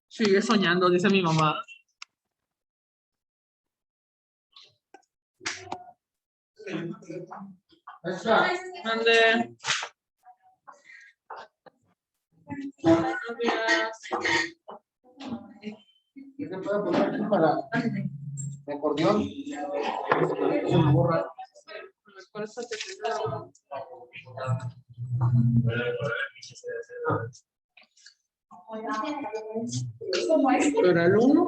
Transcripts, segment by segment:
Sigue soñando, dice mi mamá. Mande. Buenos días. ¿Qué se puede poner aquí para el acordeón? Se me borra. Pero el 1.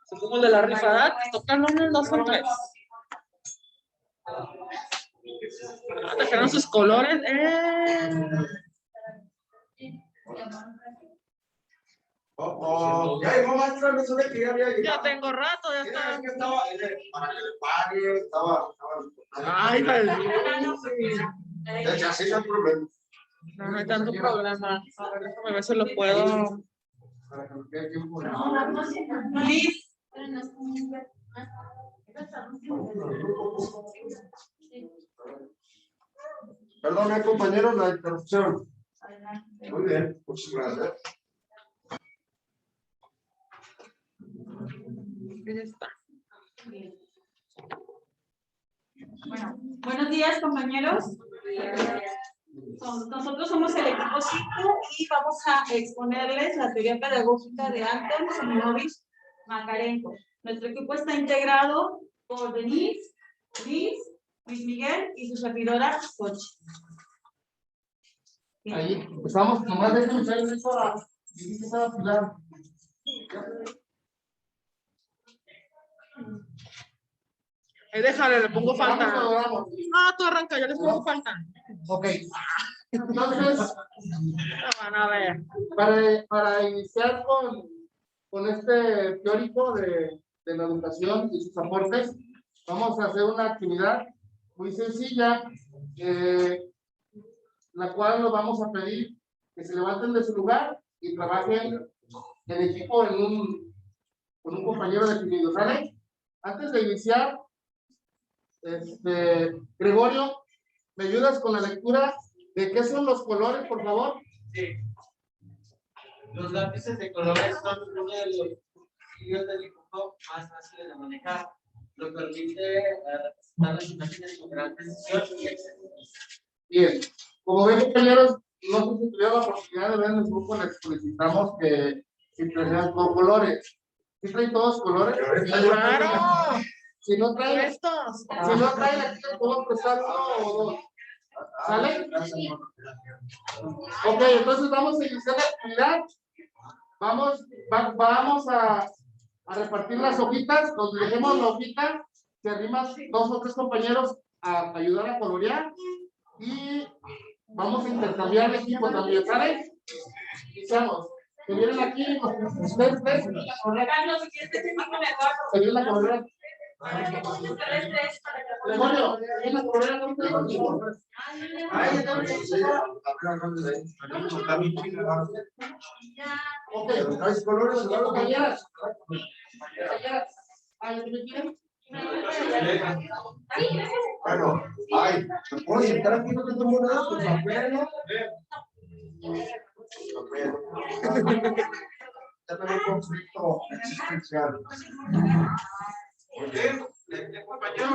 Supongo de la rifada. Toca el 1, el 2 o el 3. Dejaron sus colores. Ya llegó, maestra, no sabía que ya había llegado. Ya tengo rato, ya está. Es que estaba para que le pague, estaba. Ay, De hecho, así no hay problema. no hay tanto problema. A ver, déjame ver si lo puedo. Para que nos quede tiempo. Liz. Perdón, compañeros, la interrupción. Muy bien, muchas gracias. Ya está. Bueno, buenos días, compañeros. Nosotros somos el equipo 5 y vamos a exponerles la teoría pedagógica de Anton Seminovich Makarenko. Nuestro equipo está integrado por Denise, Luis Miguel y su servidora Xochitl. Ahí empezamos, nomás de escuchar eso para Pilar. Déjale, le pongo falta. Vamos. No, tú arranca, yo les pongo falta. Ok. Entonces, Van a ver. para iniciar con este teórico de la educación y sus aportes, vamos a hacer una actividad muy sencilla, la cual nos vamos a pedir que se levanten de su lugar y trabajen en equipo con un compañero definido, ¿sale? Antes de iniciar, Gregorio, ¿me ayudas con la lectura de qué son los colores, por favor? Sí. Los lápices de colores son uno de los estilos de dibujo más fáciles de manejar. Lo permite representar las imágenes con gran precisión y exactitud. Bien, como ven, compañeros, no sé si tuvieron la oportunidad de ver en el grupo, les solicitamos que se trajeran con colores. ¿Sí traen todos colores? ¡Claro! Si no traen, Estos. aquí les podemos prestar uno o dos. ¿Sale? Ok, entonces vamos a iniciar la actividad. Vamos a repartir las hojitas. Donde dejemos la hojita, te arrimas 2 o 3 compañeros a ayudar a colorear. Y vamos a intercambiar el equipo también, ¿sale? Iniciamos. Se vienen aquí, ustedes tres. Se vienen a colorear. Gregorio, viene a colorear con ustedes. Ok, ¿traes colores? Compañeras. Bueno, ay, ¿me puedo sentar aquí? No te tomo nada, pues papel, ¿no? Ya tengo un conflicto existencial. Oye, compañero,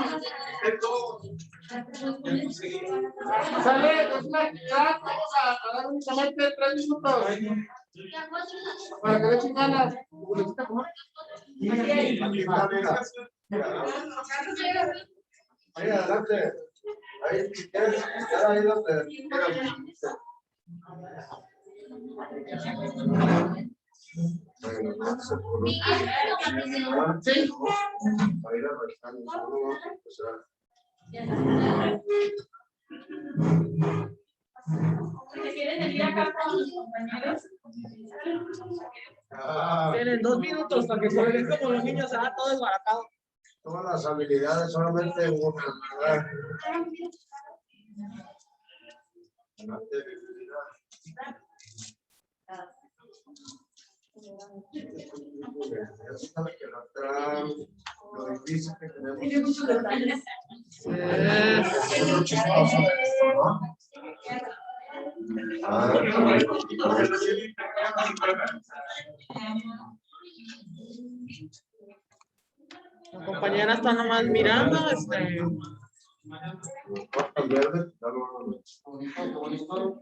sale, es una actividad, vamos a dar únicamente 3 minutos. Para que le echen ganas. Ahí adelante. Ahí, si quieres, ahí donde quieras. Sí. ¿Quieren venir acá con los compañeros? Tienen 2 minutos para que jueguen como los niños, todo desbaratado. Todas las habilidades, solamente una, ¿verdad? Lo difícil que tenemos. lo chistoso de esto, ¿no? La compañera está nomás mirando, Cortas verdes, dalo. Bonito, bonito.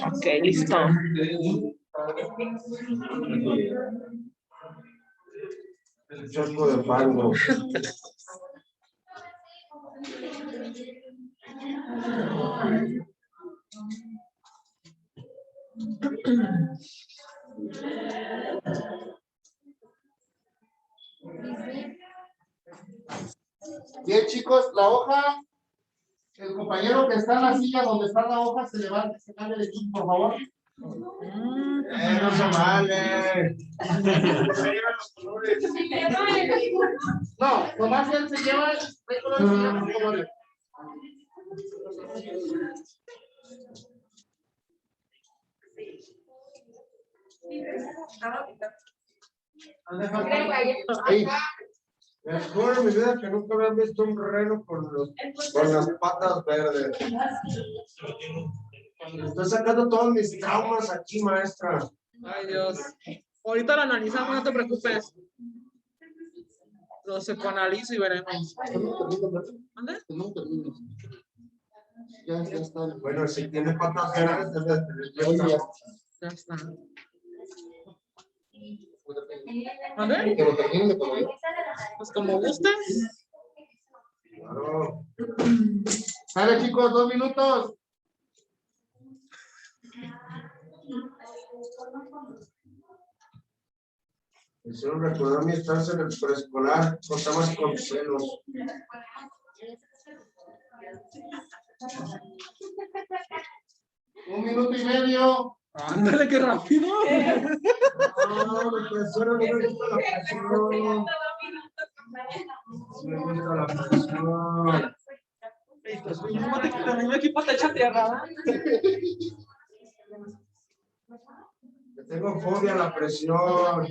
ok, listo. El charco de fango. Bien, chicos, la hoja, el compañero que está en la silla donde está la hoja, se levanta, se cambia de equipo, por favor. No se vale. No, nomás él se lleva el color y se lleva los colores. Ahí. Me acuerdo en mi vida que nunca había visto un reno con las patas verdes. Estoy sacando todos mis traumas aquí, maestra. Ay, Dios. Ahorita lo analizamos, no te preocupes. Lo psicoanalizo y veremos. ¿Dónde? No termino. Ya está. Bueno, si tiene patas verdes, debe tener ya. Ya está. ¿Dónde? Que lo termine de colorear. Pues como gustes. Claro. Sale, chicos, 2 minutos. Me hicieron recordar mi estancia en el preescolar, contamos con celos. 1 minuto y medio. Ándale, qué rápido. No, mi profesora no me gusta la presión. Me gusta la presión. Pues mi equipo te echa tierra. Le tengo fobia a la presión.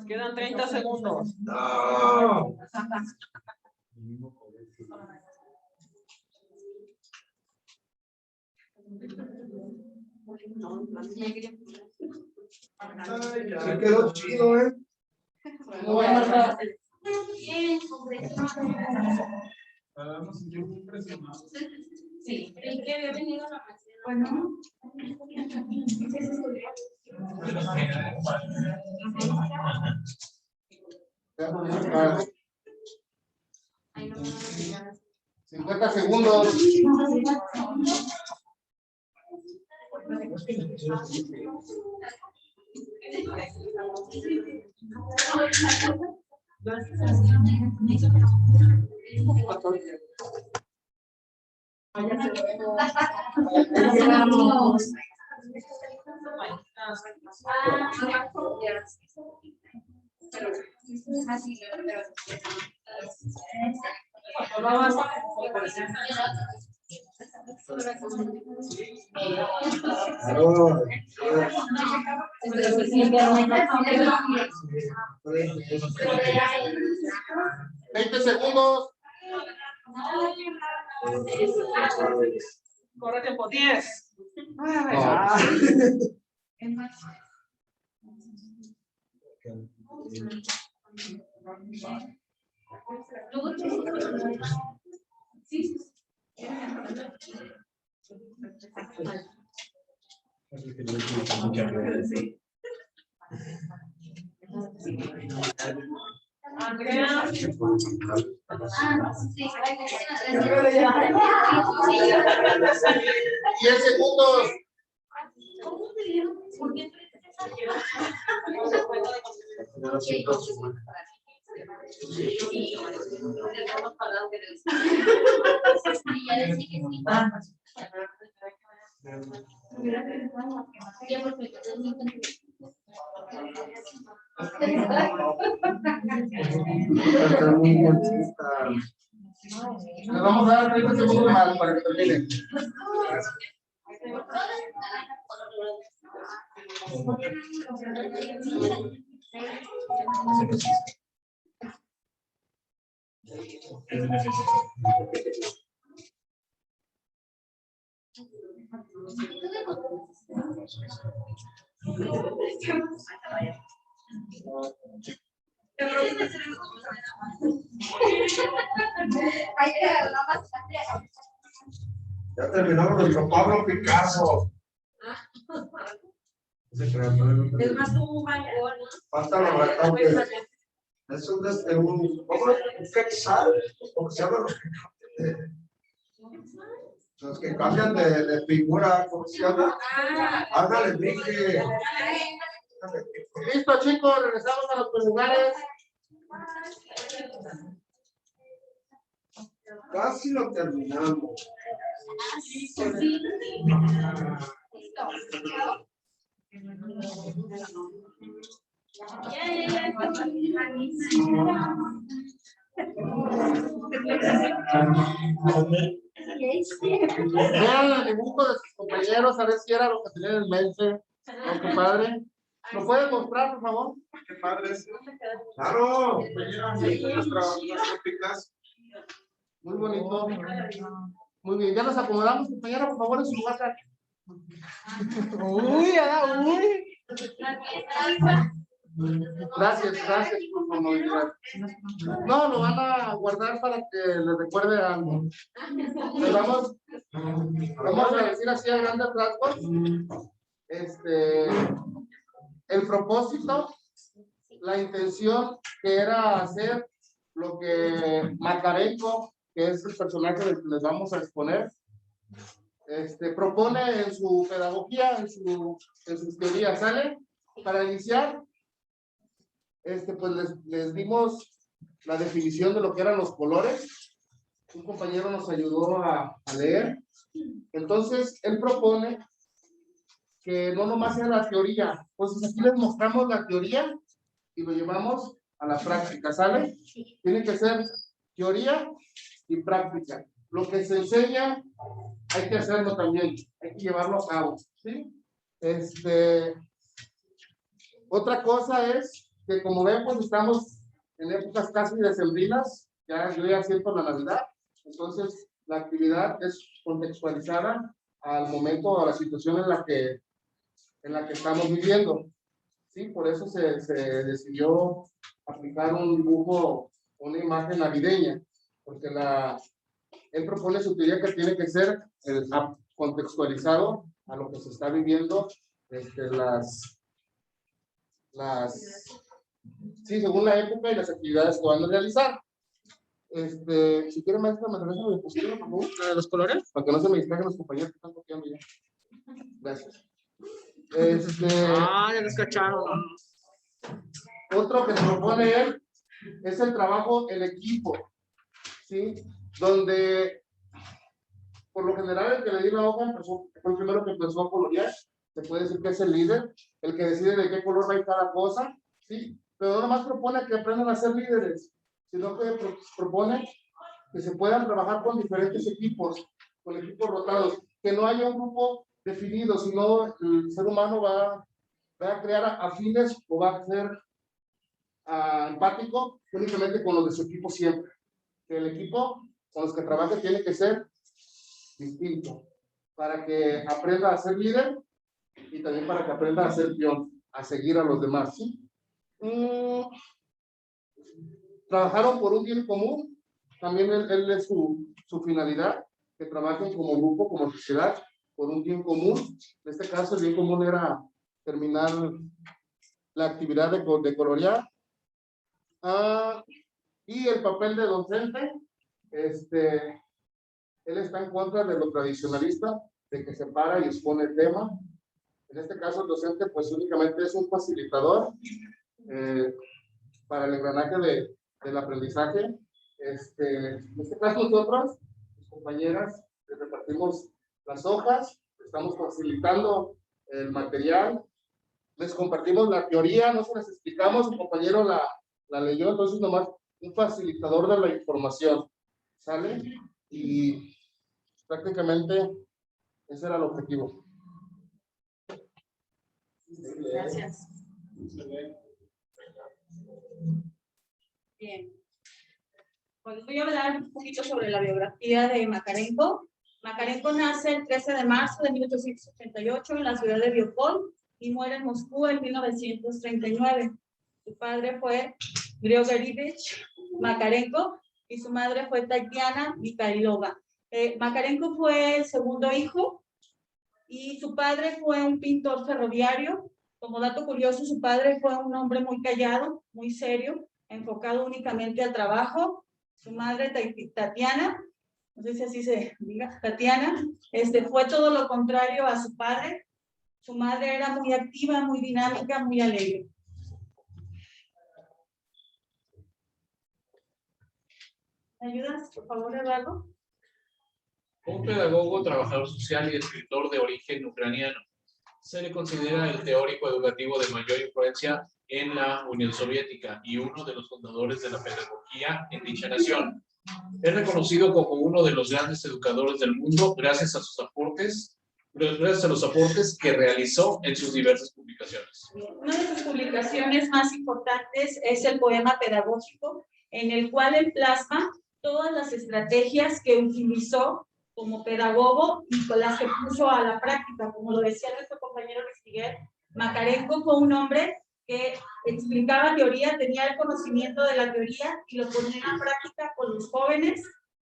Quedan 30 segundos. No. Se quedó chido, ¿eh? No van a estar. Sí, el que había venido la bueno. Ya no voy a estar. 50 segundos. Claro. 20 segundos. Corre tiempo, 10. Andrea. 10 segundos. Les vamos a dar 30 segundos más para que termine. Ya terminamos nuestro Pablo Picasso. Es más como un balcón, ¿no? Falta los retantes. Es un quetzal, como se llama los que cambian de figura, ¿cómo se llama? Ándale, dije. Listo, chicos, regresamos a los lugares. Casi lo terminamos. Vean el dibujo de sus compañeros, a ver si era lo que tenían en mente. ¿No, compadre? ¿Lo pueden mostrar, por favor? Qué padres. Claro. Nuestro Picasso. Muy bonito. Muy bien, ya nos acomodamos, compañera, por favor, en su lugar. Uy, uy. Gracias por su amabilidad. No, lo van a guardar para que les recuerde algo. Les vamos a decir así a grandes rasgos. El propósito, la intención que era hacer lo que Macarenco, que es el personaje del que les vamos a exponer, propone en su pedagogía, en sus teorías, ¿sale? Para iniciar, pues les dimos la definición de lo que eran los colores. Un compañero nos ayudó a leer. Entonces, él propone que no nomás sea la teoría. Entonces, aquí les mostramos la teoría y lo llevamos a la práctica, ¿sale? Tiene que ser teoría y práctica. Lo que se enseña, hay que hacerlo también, hay que llevarlo a cabo, ¿sí? Otra cosa es que, como ven, pues estamos en épocas casi decembrinas, yo ya siento la Navidad, entonces la actividad es contextualizada al momento, a la situación en la que estamos viviendo, ¿sí? Por eso se decidió aplicar un dibujo, una imagen navideña, porque él propone su teoría que tiene que ser contextualizado a lo que se está viviendo, sí, según la época y las actividades que van a realizar. Si quieren, maestra, me regresa la diapositiva, por favor. ¿De los colores? Para que no se me distraigan los compañeros que están copiando ya. Gracias. Ya los cacharon. Otro que propone él es el trabajo en equipo, ¿sí? Donde, por lo general, el que le dio la hoja fue el primero que empezó a colorear. Se puede decir que es el líder, el que decide de qué color va a ir cada cosa, ¿sí? Pero no nomás propone que aprendan a ser líderes, sino que propone que se puedan trabajar con diferentes equipos, con equipos rotados, que no haya un grupo definido, sino el ser humano va a crear afines o va a ser empático únicamente con los de su equipo siempre. Que el equipo con los que trabaje tiene que ser distinto, para que aprenda a ser líder y también para que aprenda a ser peón, a seguir a los demás, ¿sí? Trabajaron por un bien común, también él es su finalidad, que trabajen como grupo, como sociedad, por un bien común. En este caso, el bien común era terminar la actividad de colorear. Y el papel de docente, él está en contra de lo tradicionalista, de que se para y expone el tema. En este caso, el docente, pues únicamente es un facilitador para el engranaje del aprendizaje. En este caso, nosotros, mis compañeras, les repartimos las hojas, estamos facilitando el material, les compartimos la teoría, no se las explicamos, el compañero la leyó, entonces nomás un facilitador de la información, ¿Sale? Y prácticamente ese era el objetivo. Gracias. Bien. Pues voy a hablar un poquito sobre la biografía de Makarenko. Makarenko nace el 13 de marzo de 1888 en la ciudad de Biopol y muere en Moscú en 1939. Su padre fue Grigorievich Makarenko y su madre fue Tatiana Mikhailova. Makarenko fue el segundo hijo y su padre fue un pintor ferroviario. Como dato curioso, su padre fue un hombre muy callado, muy serio, enfocado únicamente al trabajo. Su madre, Tatiana, no sé si así se diga, Tatiana, fue todo lo contrario a su padre. Su madre era muy activa, muy dinámica, muy alegre. ¿Me ayudas, por favor, Eduardo? Un pedagogo, trabajador social y escritor de origen ucraniano. Se le considera el teórico educativo de mayor influencia en la Unión Soviética y uno de los fundadores de la pedagogía en dicha nación. Es reconocido como uno de los grandes educadores del mundo gracias a los aportes que realizó en sus diversas publicaciones. Una de sus publicaciones más importantes es el poema pedagógico, en el cual él plasma todas las estrategias que utilizó como pedagogo y con las que puso a la práctica. Como lo decía nuestro compañero Luis Miguel, Makarenko fue un hombre que explicaba teoría, tenía el conocimiento de la teoría y lo ponía en práctica con los jóvenes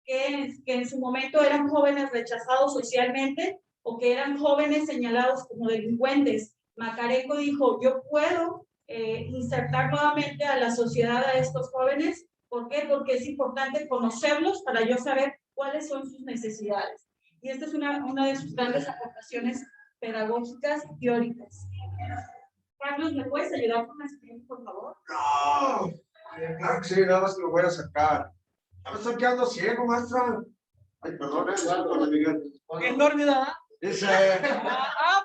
que en su momento eran jóvenes rechazados socialmente o que eran jóvenes señalados como delincuentes. Makarenko dijo, yo puedo insertar nuevamente a la sociedad a estos jóvenes. ¿Por qué? Porque es importante conocerlos para yo saber cuáles son sus necesidades. Y esta es una de sus grandes aportaciones pedagógicas y teóricas. Carlos, ¿me puedes ayudar con la siguiente, por favor? No, claro que sí, nada más que lo voy a sacar. Ya me estoy quedando ciego, maestra. Ay, perdón, ¿Es dormida? Dice,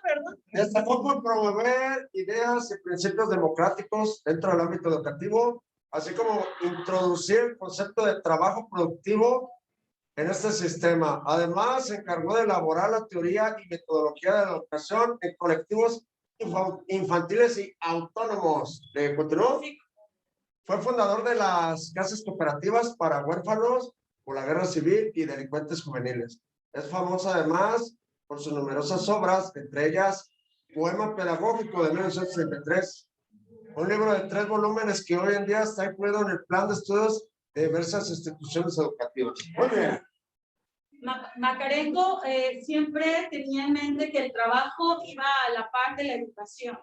Perdón. destacó por promover ideas y principios democráticos dentro del ámbito educativo, así como introducir el concepto de trabajo productivo en este sistema. Además, se encargó de elaborar la teoría y metodología de la educación en colectivos infantiles y autónomos. ¿Continuó? Sí. Fue fundador de las casas cooperativas para huérfanos por la guerra civil y delincuentes juveniles. Es famoso además por sus numerosas obras, entre ellas Poema Pedagógico de 1963, un libro de 3 volúmenes que hoy en día está incluido en el plan de estudios de diversas instituciones educativas. Muy bien. Makarenko siempre tenía en mente que el trabajo iba a la par de la educación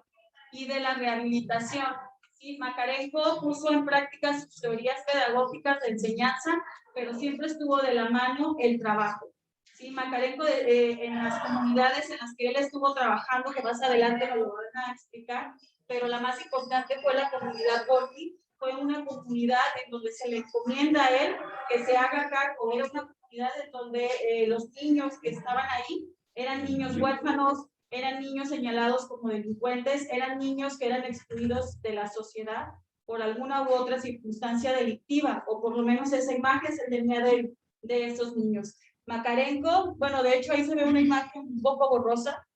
y de la rehabilitación. Sí, Makarenko puso en práctica sus teorías pedagógicas de enseñanza, pero siempre estuvo de la mano el trabajo. Sí, Makarenko en las comunidades en las que él estuvo trabajando, que más adelante nos lo van a explicar, pero la más importante fue la comunidad Gorki. Fue una comunidad en donde se le encomienda a él que se haga cargo. Era una comunidad en donde los niños que estaban ahí eran niños huérfanos, eran niños señalados como delincuentes, eran niños que eran excluidos de la sociedad por alguna u otra circunstancia delictiva, o por lo menos esa imagen se tenía de esos niños. Makarenko, bueno, de hecho ahí se ve una imagen un poco borrosa,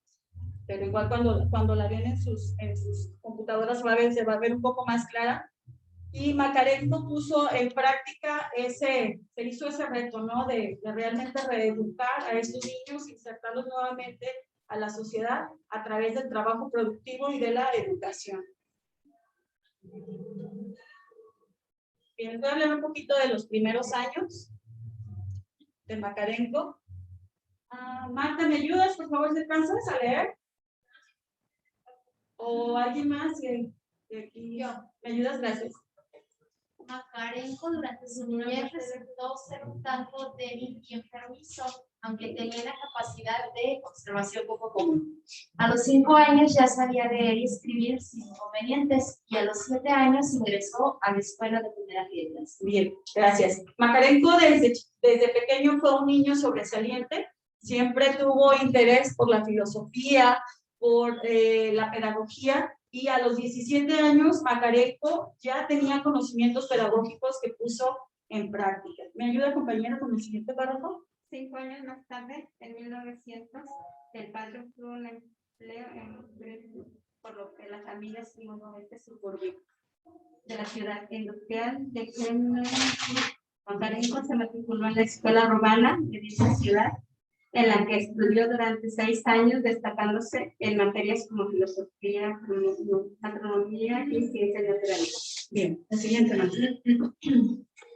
pero igual cuando la ven en sus computadoras se va a ver un poco más clara. Y Makarenko puso en práctica se hizo ese reto, ¿no? De realmente reeducar a estos niños, insertarlos nuevamente a la sociedad a través del trabajo productivo y de la educación. Bien, voy a hablar un poquito de los primeros años de Makarenko. Marta, ¿me ayudas? Por favor, ¿te cansas a leer? ¿O alguien más? Aquí, ¿me ayudas? Gracias. Makarenko durante su niñez resultó ser un tanto débil y enfermizo, aunque tenía la capacidad de observación poco común. A los 5 años ya sabía leer y escribir sin inconvenientes, y a los 7 años ingresó a la escuela de primeras letras. Bien, gracias. Makarenko desde pequeño fue un niño sobresaliente, siempre tuvo interés por la filosofía, por la pedagogía, y a los 17 años Makarenko ya tenía conocimientos pedagógicos que puso en práctica. ¿Me ayuda, compañero, con el siguiente párrafo? 5 años más tarde, en 1900, el padre obtuvo un empleo por lo que la familia se mudó a este suburbio de la ciudad industrial de Kremlin. Makarenko se matriculó en la escuela romana de dicha ciudad, en la que estudió durante 6 años, destacándose en materias como filosofía, astronomía y ciencias naturales. Bien, la siguiente, Marta.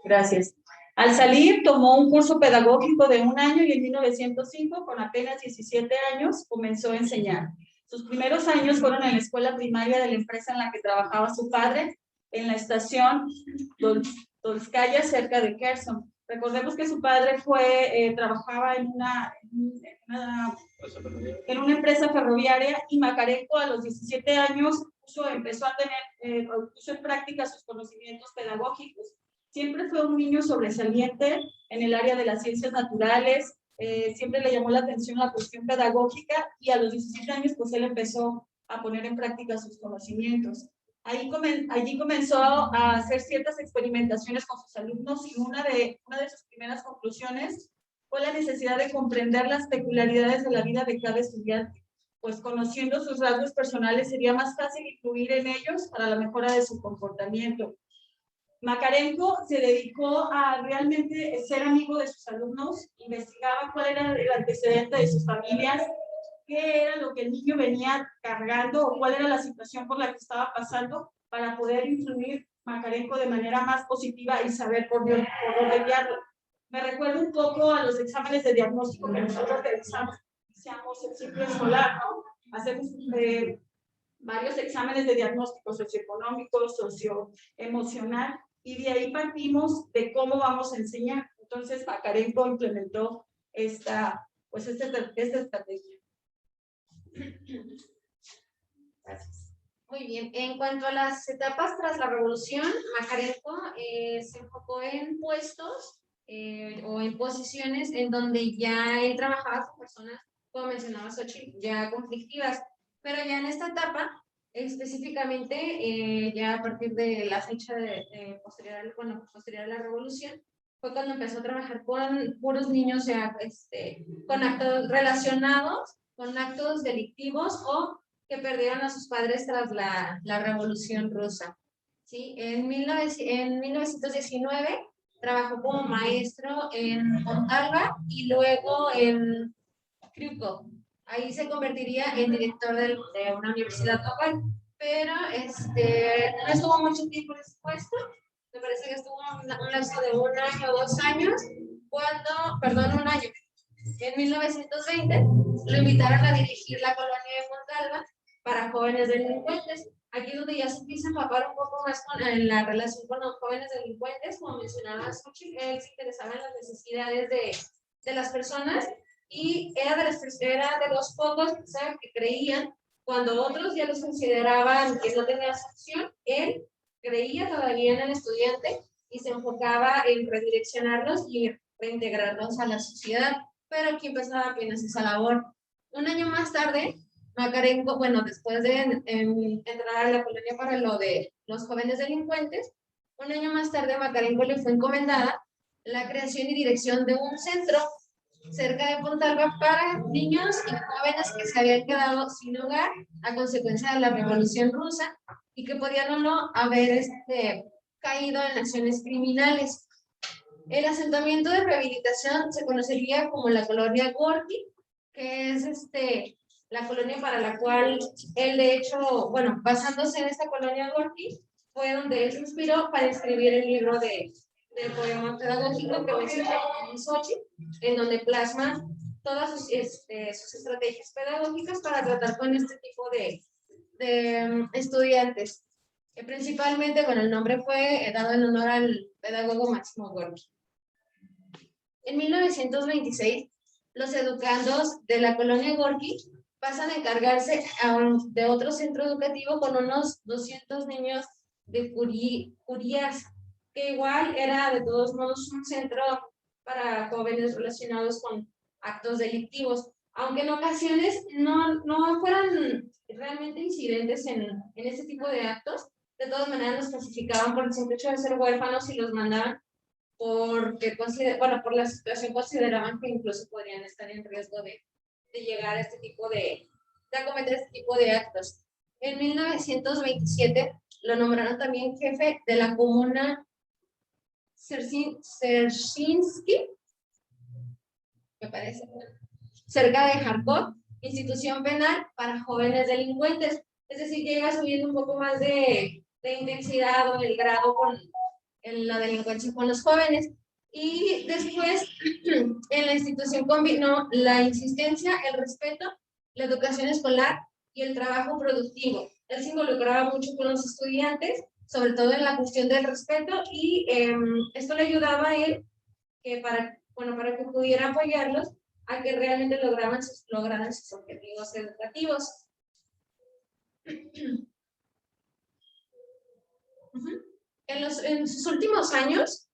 Gracias. Al salir, tomó un curso pedagógico de 1 año y en 1905, con apenas 17 años, comenzó a enseñar. Sus primeros años fueron en la escuela primaria de la empresa en la que trabajaba su padre, en la estación Dolskaya, cerca de Kherson. Recordemos que su padre trabajaba en una empresa ferroviaria, y Makarenko a los 17 años empezó a puso en práctica sus conocimientos pedagógicos. Siempre fue un niño sobresaliente en el área de las ciencias naturales, siempre le llamó la atención la cuestión pedagógica, y a los 17 años pues él empezó a poner en práctica sus conocimientos. Allí comenzó a hacer ciertas experimentaciones con sus alumnos, y una de sus primeras conclusiones fue la necesidad de comprender las peculiaridades de la vida de cada estudiante, pues conociendo sus rasgos personales sería más fácil influir en ellos para la mejora de su comportamiento. Makarenko se dedicó a realmente ser amigo de sus alumnos, investigaba cuál era el antecedente de sus familias, qué era lo que el niño venía cargando o cuál era la situación por la que estaba pasando, para poder influir Makarenko de manera más positiva y saber por dónde guiarlo. Me recuerda un poco a los exámenes de diagnóstico que nosotros realizamos el ciclo escolar, ¿no? Hacemos varios exámenes de diagnóstico socioeconómico, socioemocional, y de ahí partimos de cómo vamos a enseñar. Entonces, Makarenko implementó esta estrategia. Gracias. Muy bien. En cuanto a las etapas tras la revolución, Makarenko se enfocó en puestos o en posiciones en donde ya él trabajaba con personas, como mencionaba Xochitl, ya conflictivas. Pero ya en esta etapa, específicamente, ya a partir de la fecha posterior a la revolución, fue cuando empezó a trabajar con puros niños ya con actos relacionados con actos delictivos o que perdieron a sus padres tras la Revolución Rusa. ¿Sí? En 1919 trabajó como maestro en Montalva y luego en Kryukov. Ahí se convertiría en director de una universidad local, pero no estuvo mucho tiempo en ese puesto. Me parece que estuvo un lapso de 1 año o 2 años, un año. En 1920 lo invitaron a dirigir la colonia de Montalva para jóvenes delincuentes. Aquí donde ya se empieza a empapar un poco más en la relación con los jóvenes delincuentes, como mencionaba Xochitl, él se interesaba en las necesidades de las personas, y era de los pocos que creían, cuando otros ya los consideraban que no tenían solución, él creía todavía en el estudiante y se enfocaba en redireccionarlos y reintegrarlos a la sociedad. Pero aquí empezaba apenas esa labor. 1 año más tarde, Makarenko, después de entrar a la colonia para lo de los jóvenes delincuentes, 1 año más tarde Makarenko le fue encomendada la creación y dirección de un centro cerca de Montalva para niños y jóvenes que se habían quedado sin hogar a consecuencia de la Revolución Rusa y que podían o no haber caído en acciones criminales. El asentamiento de rehabilitación se conocería como la colonia Gorky, que es la colonia para la cual él, de hecho, basándose en esta colonia Gorky, fue donde él se inspiró para escribir el libro de poema pedagógico que menciona Xochitl, en donde plasma todas sus estrategias pedagógicas para tratar con este tipo de estudiantes. Principalmente, el nombre fue dado en honor al pedagogo Máximo Gorky. En 1926, los educandos de la colonia Gorky pasan a encargarse de otro centro educativo con unos 200 niños de Curias, que igual era de todos modos un centro para jóvenes relacionados con actos delictivos, aunque en ocasiones no fueran realmente incidentes en este tipo de actos. De todas maneras los clasificaban por el simple hecho de ser huérfanos y los mandaban porque por la situación consideraban que incluso podrían estar en riesgo de llegar a este tipo de acometer este tipo de actos. En 1927 lo nombraron también jefe de la comuna Szerszynski, me parece, cerca de Kharkov, institución penal para jóvenes delincuentes. Es decir, que iba subiendo un poco más de intensidad o el grado en la delincuencia con los jóvenes. Y después en la institución combinó la insistencia, el respeto, la educación escolar y el trabajo productivo. Él se involucraba mucho con los estudiantes, sobre todo en la cuestión del respeto, y esto le ayudaba a él que para que pudiera apoyarlos a que realmente lograran sus objetivos educativos. En sus últimos años,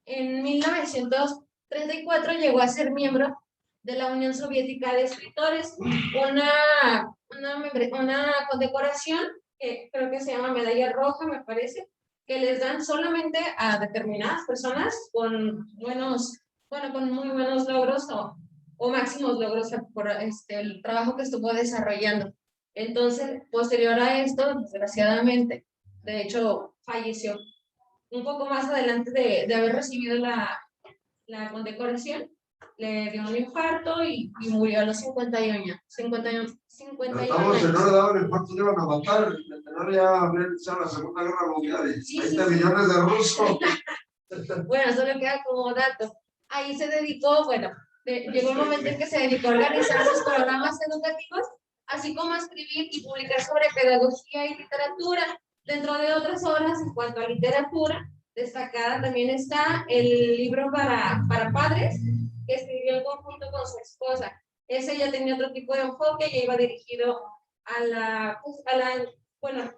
en 1934 llegó a ser miembro de la Unión Soviética de Escritores, una condecoración que creo que se llama Medalla Roja, me parece, que les dan solamente a determinadas personas con con muy buenos logros o máximos logros por el trabajo que estuvo desarrollando. Entonces, posterior a esto, desgraciadamente, de hecho, falleció. Un poco más adelante de haber recibido la condecoración, le dio un infarto y murió a los 51 años. Estamos, si no le daban el infarto, le iban a matar. El tenor ya habría iniciado la Segunda Guerra Mundial y 20 millones de rusos. Bueno, solo queda como dato. Ahí se dedicó, llegó el momento en que se dedicó a organizar sus programas educativos, así como a escribir y publicar sobre pedagogía y literatura. Dentro de otras obras, en cuanto a literatura, destacada también está el libro para padres, que escribió en conjunto con su esposa. Ese ya tenía otro tipo de enfoque, ya iba dirigido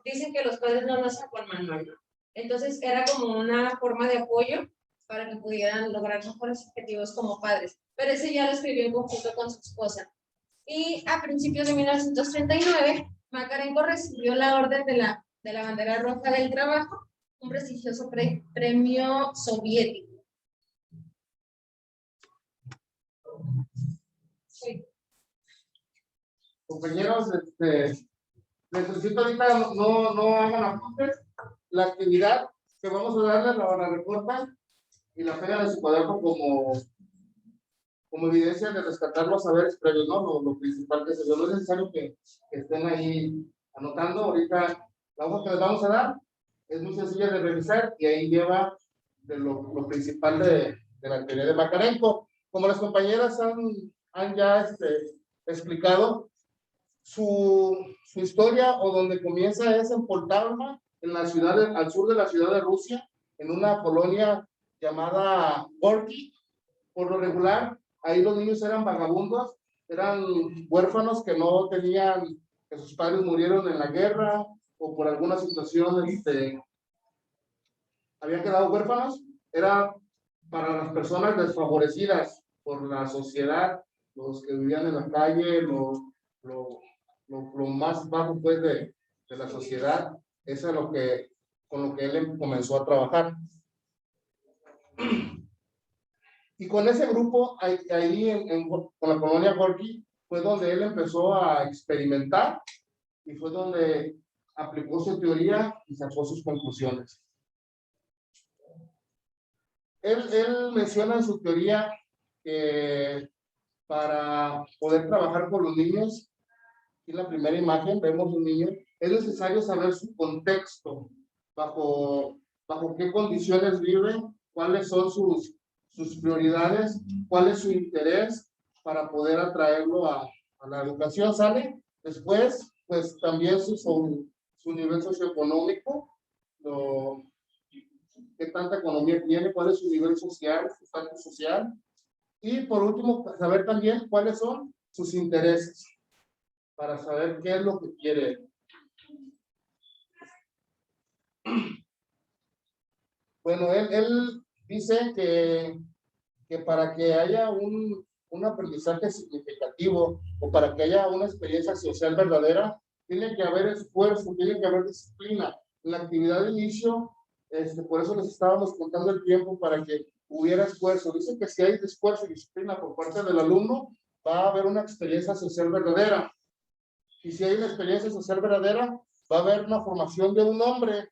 dicen que los padres no nacen con manual, ¿no? Entonces era como una forma de apoyo para que pudieran lograr mejores objetivos como padres. Pero ese ya lo escribió en conjunto con su esposa. Y a principios de 1939, Makarenko recibió la Orden de la Bandera Roja del Trabajo, un prestigioso premio soviético. Sí. Compañeros, necesito ahorita no hagan apuntes. La actividad que vamos a darle la recortan y la pegan en su cuaderno como evidencia de rescatar los saberes previos, ¿no? Lo principal que se dio. No es necesario que estén ahí anotando. Ahorita la hoja que les vamos a dar es muy sencilla de revisar y ahí lleva de lo principal de la actividad de Makarenko. Como las compañeras han ya explicado, su historia o donde comienza es en Poltava, en la ciudad al sur de la ciudad de Rusia, en una colonia llamada Gorky. Por lo regular, ahí los niños eran vagabundos, eran huérfanos que no tenían, que sus padres murieron en la guerra o por alguna situación habían quedado huérfanos. Era para las personas desfavorecidas por la sociedad, los que vivían en la calle, lo más bajo pues de la sociedad. Eso es con lo que él comenzó a trabajar. Y con ese grupo, ahí con la colonia Gorky, fue donde él empezó a experimentar y fue donde aplicó su teoría y sacó sus conclusiones. Él menciona en su teoría que para poder trabajar con los niños, en la primera imagen vemos un niño, es necesario saber su contexto, bajo qué condiciones vive, cuáles son sus prioridades, cuál es su interés para poder atraerlo a la educación, ¿sale? Después, pues también su nivel socioeconómico, qué tanta economía tiene, cuál es su nivel social, su estatus social, y por último, saber también cuáles son sus intereses, para saber qué es lo que quiere. Bueno, él dice que para que haya un aprendizaje significativo o para que haya una experiencia social verdadera, tiene que haber esfuerzo, tiene que haber disciplina. La actividad de inicio Por eso les estábamos contando el tiempo para que hubiera esfuerzo. Dice que si hay esfuerzo y disciplina por parte del alumno, va a haber una experiencia social verdadera. Y si hay una experiencia social verdadera, va a haber una formación de un hombre.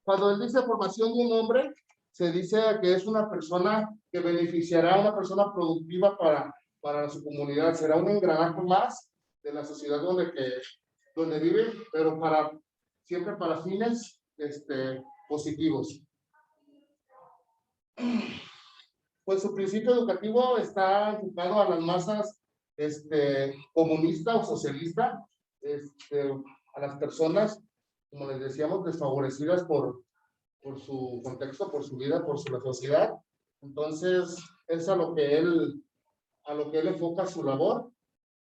Cuando él dice formación de un hombre, se dice que es una persona que beneficiará a una persona productiva para su comunidad. Será un engranaje más de la sociedad donde vive, pero siempre para fines positivos. Pues su principio educativo está enfocado a las masas comunista o socialista, a las personas, como les decíamos, desfavorecidas por su contexto, por su vida, por su sociedad. Entonces, es a lo que él enfoca su labor,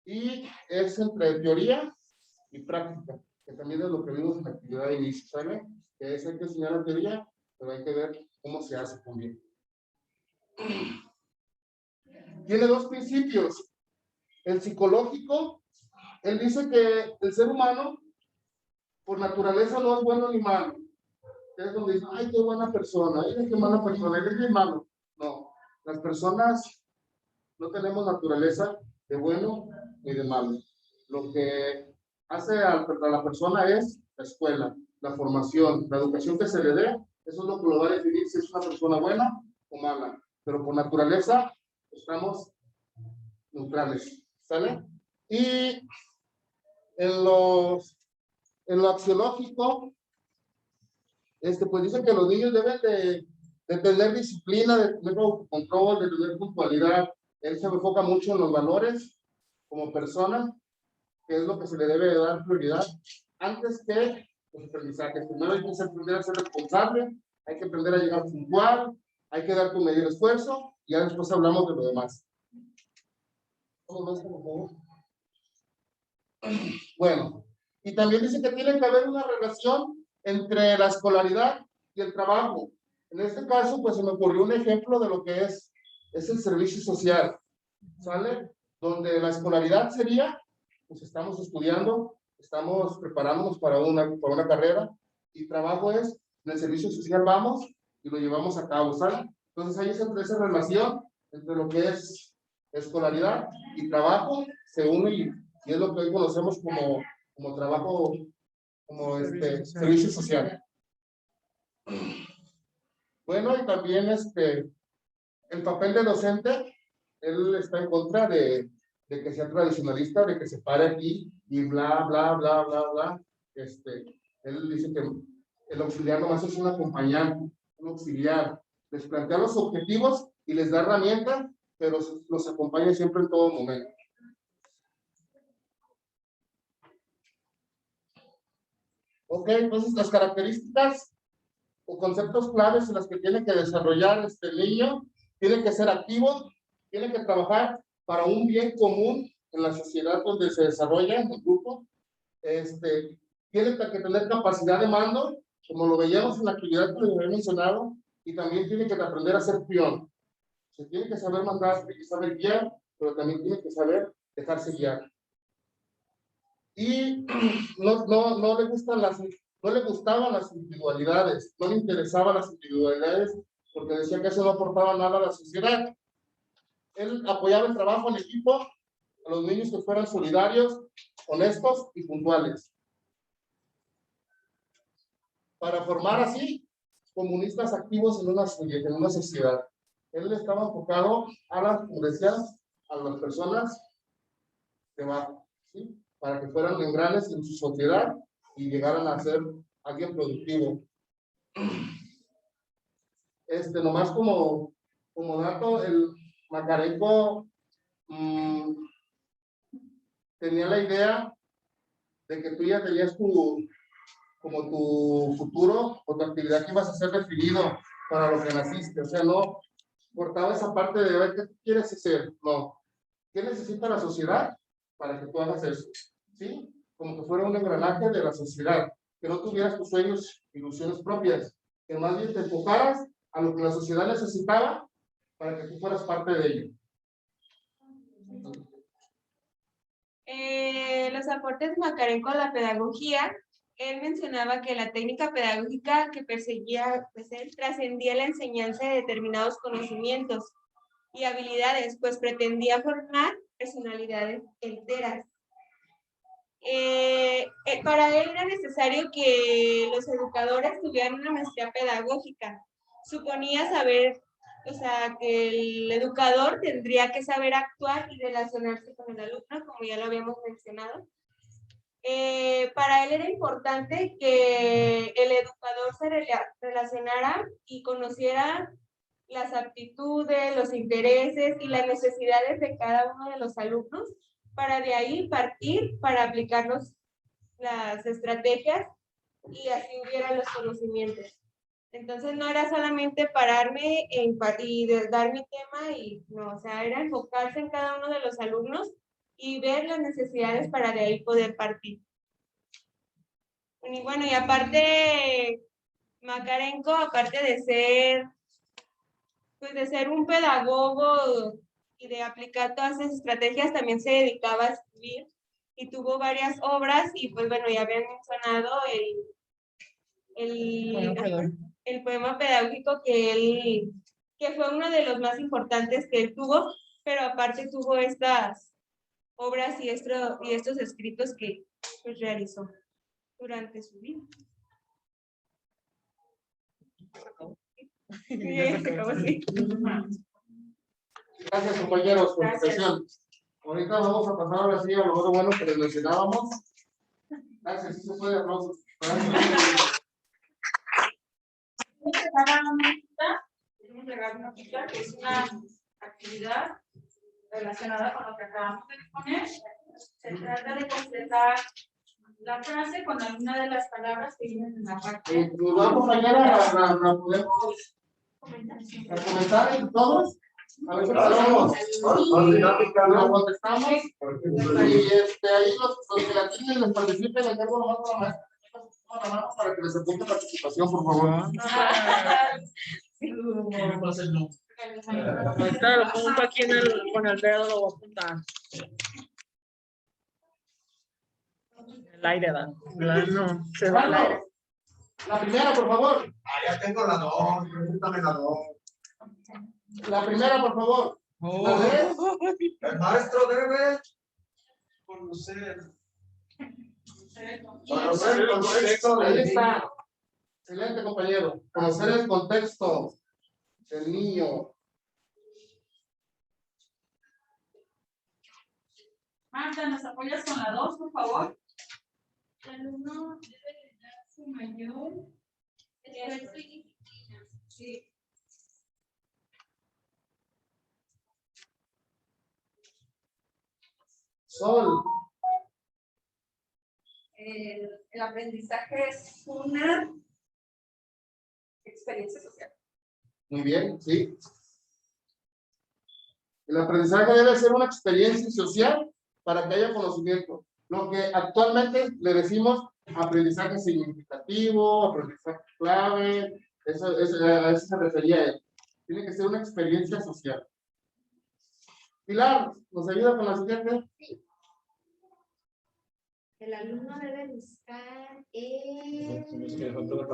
y es entre teoría y práctica, que también es lo que vimos en la actividad de inicio, ¿sale? Que es, hay que enseñar la teoría, pero hay que ver cómo se hace también. Tiene dos principios. El psicológico, él dice que el ser humano, por naturaleza, no es bueno ni malo. Es donde dicen, ay, qué buena persona, ay, qué mala persona, él es malo. No, las personas no tenemos naturaleza de bueno ni de malo. Lo que hace a la persona es la escuela, la formación, la educación que se le dé. Eso es lo que lo va a definir si es una persona buena o mala. Pero por naturaleza estamos neutrales, ¿sale? Y en lo axiológico, pues dice que los niños deben de tener disciplina, de tener control, de tener puntualidad. Él se enfoca mucho en los valores como persona, que es lo que se le debe de dar prioridad antes que los aprendizajes. Primero hay que aprender a ser responsable, hay que aprender a llegar puntual, hay que dar tu medio esfuerzo, y ya después hablamos de lo demás. Bueno, y también dice que tiene que haber una relación entre la escolaridad y el trabajo. En este caso, pues se me ocurrió un ejemplo de lo que es el servicio social, ¿sale? Donde la escolaridad sería, pues estamos estudiando, estamos preparándonos para una carrera, y trabajo es, en el servicio social vamos y lo llevamos a cabo, ¿sale? Entonces ahí esa relación entre lo que es escolaridad y trabajo se une, y es lo que hoy conocemos como trabajo, como servicio social. Bueno, y también el papel de docente, él está en contra de que sea tradicionalista, de que se pare aquí y bla, bla, bla, bla, bla. Él dice que el auxiliar nomás es un acompañante, un auxiliar. Les plantea los objetivos y les da herramientas, pero los acompaña siempre en todo momento. Ok, entonces las características o conceptos claves en las que tiene que desarrollar el niño: tiene que ser activo, tiene que trabajar para un bien común en la sociedad donde se desarrolla en el grupo, tiene que tener capacidad de mando, como lo veíamos en la actividad que les había mencionado, y también tiene que aprender a ser peón. Se tiene que saber mandar, tiene que saber guiar, pero también tiene que saber dejarse guiar. Y no le gustaban las individualidades, no le interesaban las individualidades, porque decía que eso no aportaba nada a la sociedad. Él apoyaba el trabajo en equipo, a los niños que fueran solidarios, honestos y puntuales, para formar así comunistas activos en una sociedad. Él estaba enfocado como decía, a las personas de abajo, ¿sí? Para que fueran engranes en su sociedad y llegaran a ser alguien productivo. Nomás como dato, el Macarenco tenía la idea de que tú ya tenías tu futuro o tu actividad que ibas a ser definido para lo que naciste. O sea, no cortaba esa parte de ver qué quieres hacer. No. ¿Qué necesita la sociedad para que tú hagas eso? ¿Sí? Como que fuera un engranaje de la sociedad. Que no tuvieras tus sueños, ilusiones propias. Que más bien te enfocaras a lo que la sociedad necesitaba para que tú fueras parte de ello. Los aportes de Macarenco a la pedagogía él mencionaba que la técnica pedagógica que perseguía, pues él trascendía la enseñanza de determinados conocimientos y habilidades, pues pretendía formar personalidades enteras. Para él era necesario que los educadores tuvieran una maestría pedagógica. Suponía saber, o sea, que el educador tendría que saber actuar y relacionarse con el alumno, como ya lo habíamos mencionado. Para él era importante que el educador se relacionara y conociera las aptitudes, los intereses y las necesidades de cada uno de los alumnos, para de ahí partir para aplicar las estrategias y así hubiera los conocimientos. Entonces no era solamente pararme y dar mi tema y no, o sea, era enfocarse en cada uno de los alumnos y ver las necesidades para de ahí poder partir. Y bueno, y aparte, Makarenko, aparte de ser, pues de ser un pedagogo y de aplicar todas esas estrategias, también se dedicaba a escribir y tuvo varias obras y pues bueno, ya habían mencionado el poema pedagógico que fue uno de los más importantes que él tuvo, pero aparte tuvo estas obras y estos escritos que pues, realizó durante su vida. Gracias, compañeros, por su atención. Ahorita vamos a pasar ahora sí a lo bueno que les mencionábamos. Gracias, sí se puede, aplausos. Una hojita, que es una actividad relacionada con lo que acabamos de exponer. Se trata de completar la frase con alguna de las palabras que vienen en la parte. Vamos mañana a podemos comentar entre todos. A ver si podemos. Nos contestamos. Y ahí los que la tienen les participen, les cargo nomás para la mano para que les apunte participación, por favor. ¿Qué pasa el no? Ahorita lo pongo aquí con el dedo, lo voy a apuntar. El aire, ¿verdad? No, se va el aire. La primera, por favor. Ya tengo la 2, pregúntame la 2. La primera, por favor. A ver. El maestro debe conocer el contexto Ahí del está. niño. Excelente, compañero. Conocer el contexto del niño. Marta, ¿nos apoyas con la 2, por favor? El alumno debe dar su mayor esfuerzo y disciplina. Sí. Sol. El aprendizaje es una experiencia social. Muy bien, sí. El aprendizaje debe ser una experiencia social para que haya conocimiento. Lo que actualmente le decimos aprendizaje significativo, aprendizaje clave, a eso se refería él. Tiene que ser una experiencia social. Pilar, ¿nos ayuda con la siguiente? Sí. El alumno debe buscar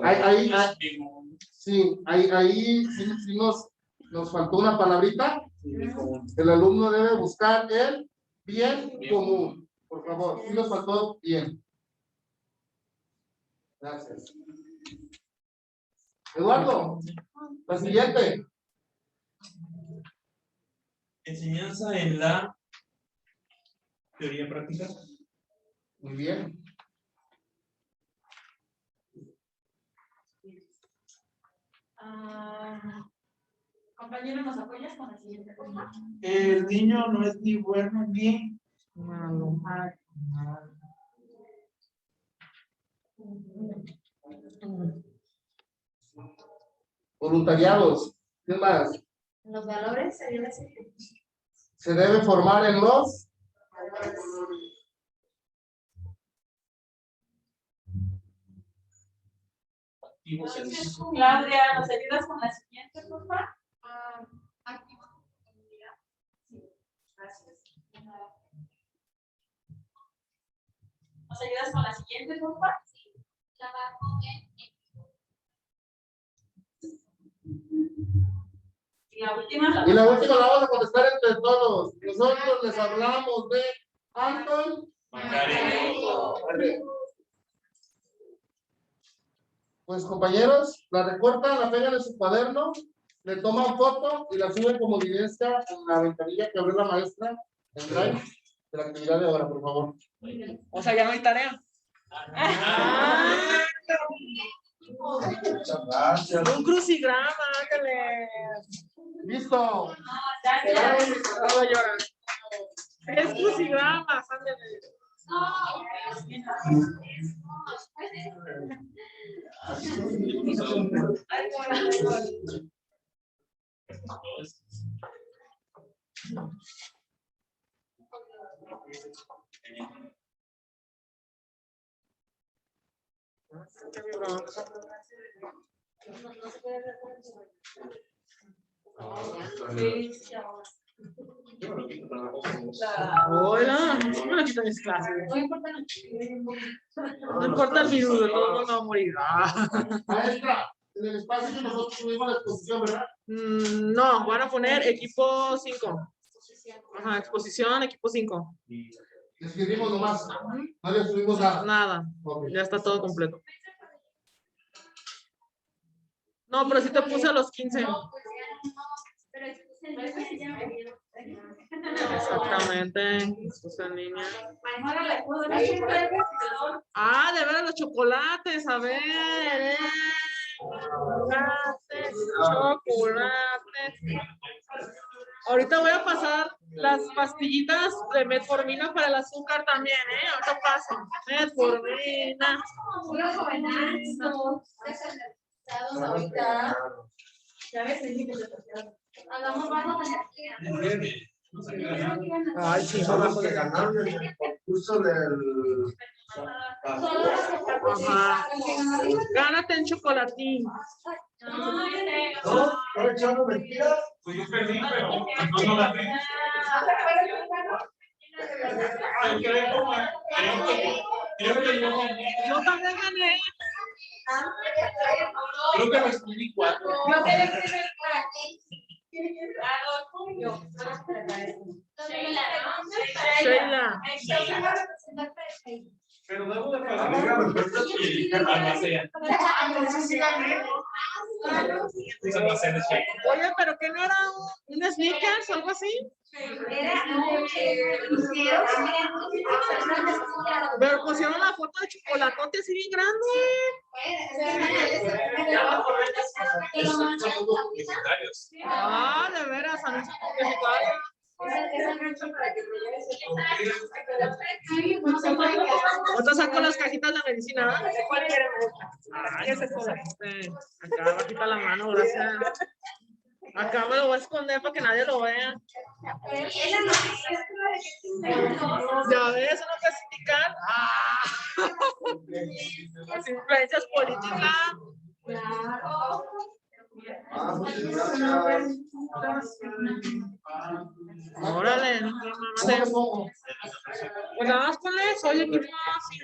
Ahí sí nos faltó una palabrita. El alumno debe buscar el bien común. Por favor, sí nos faltó bien. Gracias. Eduardo, la siguiente. Enseñanza en la teoría práctica. Muy bien. Compañero, ¿nos apoyas con la siguiente? El niño no es ni bueno ni malo. Voluntariados. ¿Qué más? Los valores serían así. Se debe formar en los Claudia, ¿nos ayudas con la siguiente, por favor? activos de comunidad. Sí, gracias. ¿Nos ayudas con la siguiente, por favor? trabajo en Y la última. Y la última la vamos a contestar entre todos. Nosotros les hablamos de Anton Macarenko. Pues compañeros, la recortan, la pegan en su cuaderno, le toman foto y la suben como evidencia en la ventanilla que abrió la maestra en Drive de la actividad de ahora, por favor. O sea, ya no hay tarea. Muchas gracias. Un crucigrama, ándale. ¡Listo! No voy a llorar. Es crucigramas, ándale. Hola, no me quitan mis clases. No importa el virus, de todo mundo va a morir. Maestra, en el espacio que nosotros tuvimos la exposición, ¿verdad? No, van a poner equipo 5. Ajá, exposición, equipo 5. Le escribimos nomás, no le subimos nada. Nada, ya está todo completo. No, pero sí te puse a los 15. Exactamente, expuse en línea. Ah, de ver los chocolates, a ver. Chocolates. Ahorita voy a pasar las pastillitas de metformina para el azúcar también, Ahorita paso. Metformina. Ay, sí, son las que ganaron en el concurso del... Ajá. Gánate en chocolatín. ¿No? ¿No echando mentiras? Pues yo perdí, pero no gané. Creo que yo gané. Yo también gané. Creo que respondí 4. Sheila. Pero debo de pagar. Oye, pero que no era un sneakers o algo así. Pero pusieron la foto de chocolatote así bien grande. Ah, de veras, anuncios publicitarios. Ahorita saco las cajitas de medicina. Ay, ese colorante. Acá bajita la mano, gracias. Acá me lo voy a esconder para que nadie lo vea. Ya ves, no clasificar. Las influencias políticas. Órale, no, pues nada más ponle eso, oye, equipo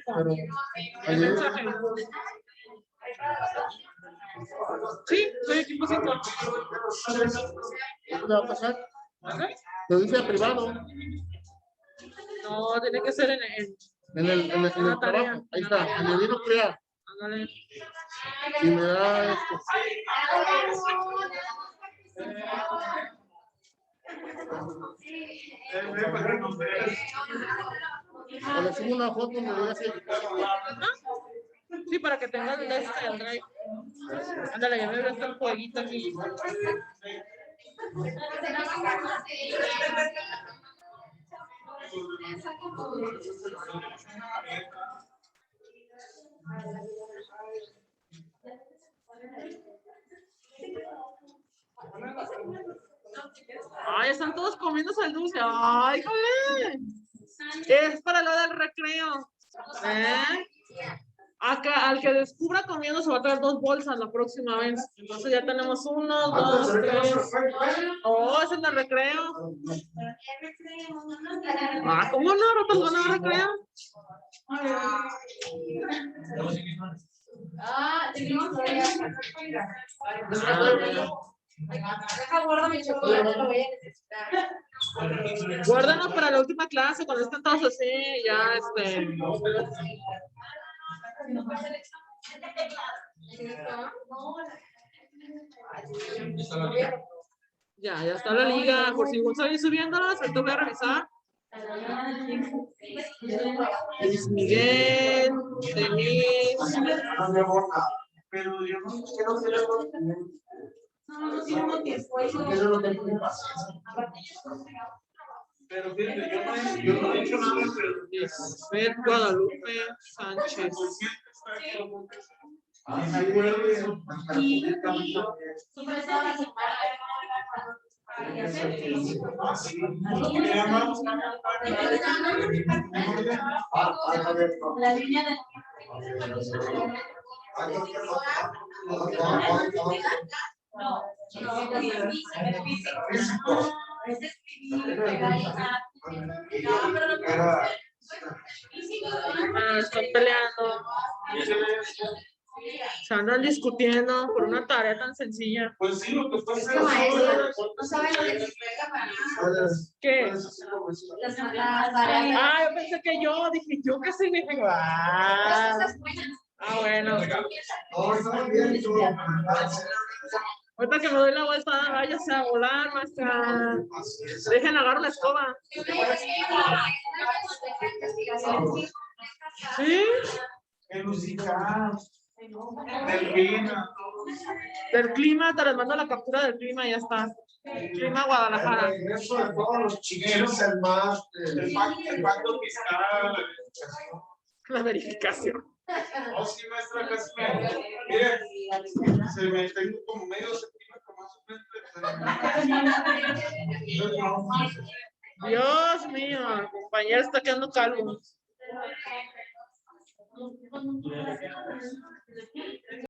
5. El mensaje. Sí, soy equipo 5. ¿Qué va a pasar? Lo dice privado. No, tiene que ser en el trabajo. Ahí está, añadir o crear. Ándale. Y me da esto. O le subo una foto donde diga así. Sí, para que tengan el drive. Ándale, ya me veo hasta el jueguito aquí. Ay, están todos comiéndose el dulce. Ay, joder. Es para lo del recreo. Acá, al que descubra comiendo se va a traer 2 bolsas la próxima vez. Entonces ya tenemos 1, 2, 3. Oh, es el de recreo. Ah, ¿cómo no? ¿No te van a recreo? Ah, tenemos todavía. Deja guardo mi chocolate, lo voy a necesitar. Guárdanos para la última clase, cuando estén todos así, ya Ya está la liga, por si gustan ir subiéndolas, ahorita voy a revisar. Luis Miguel, Denise. Pero yo no quiero ser no tengo tiempo. Yo no tengo paciencia. Pero fíjate, yo no he dicho nada, pero Beth Guadalupe Sánchez. La línea de Están peleando. Se andan discutiendo por una tarea tan sencilla. Pues sí, lo que pasa es No saben lo que significa para nada. ¿Qué? Las Ah, yo pensé que dije, ¿yo qué significa? Bueno. Ahorita que me doy la vuelta, váyase a volar, maestra. Dejen agarrar una escoba. ¿Sí? Del clima, te les mando la captura del clima y ya está. Clima Guadalajara. Eso de todos los chiquillos, el más. El pacto fiscal. La verificación. Oh, sí, maestra, casi mire, se me tengo como medio centímetro más o menos. Dios mío, el compañero está quedando calvo.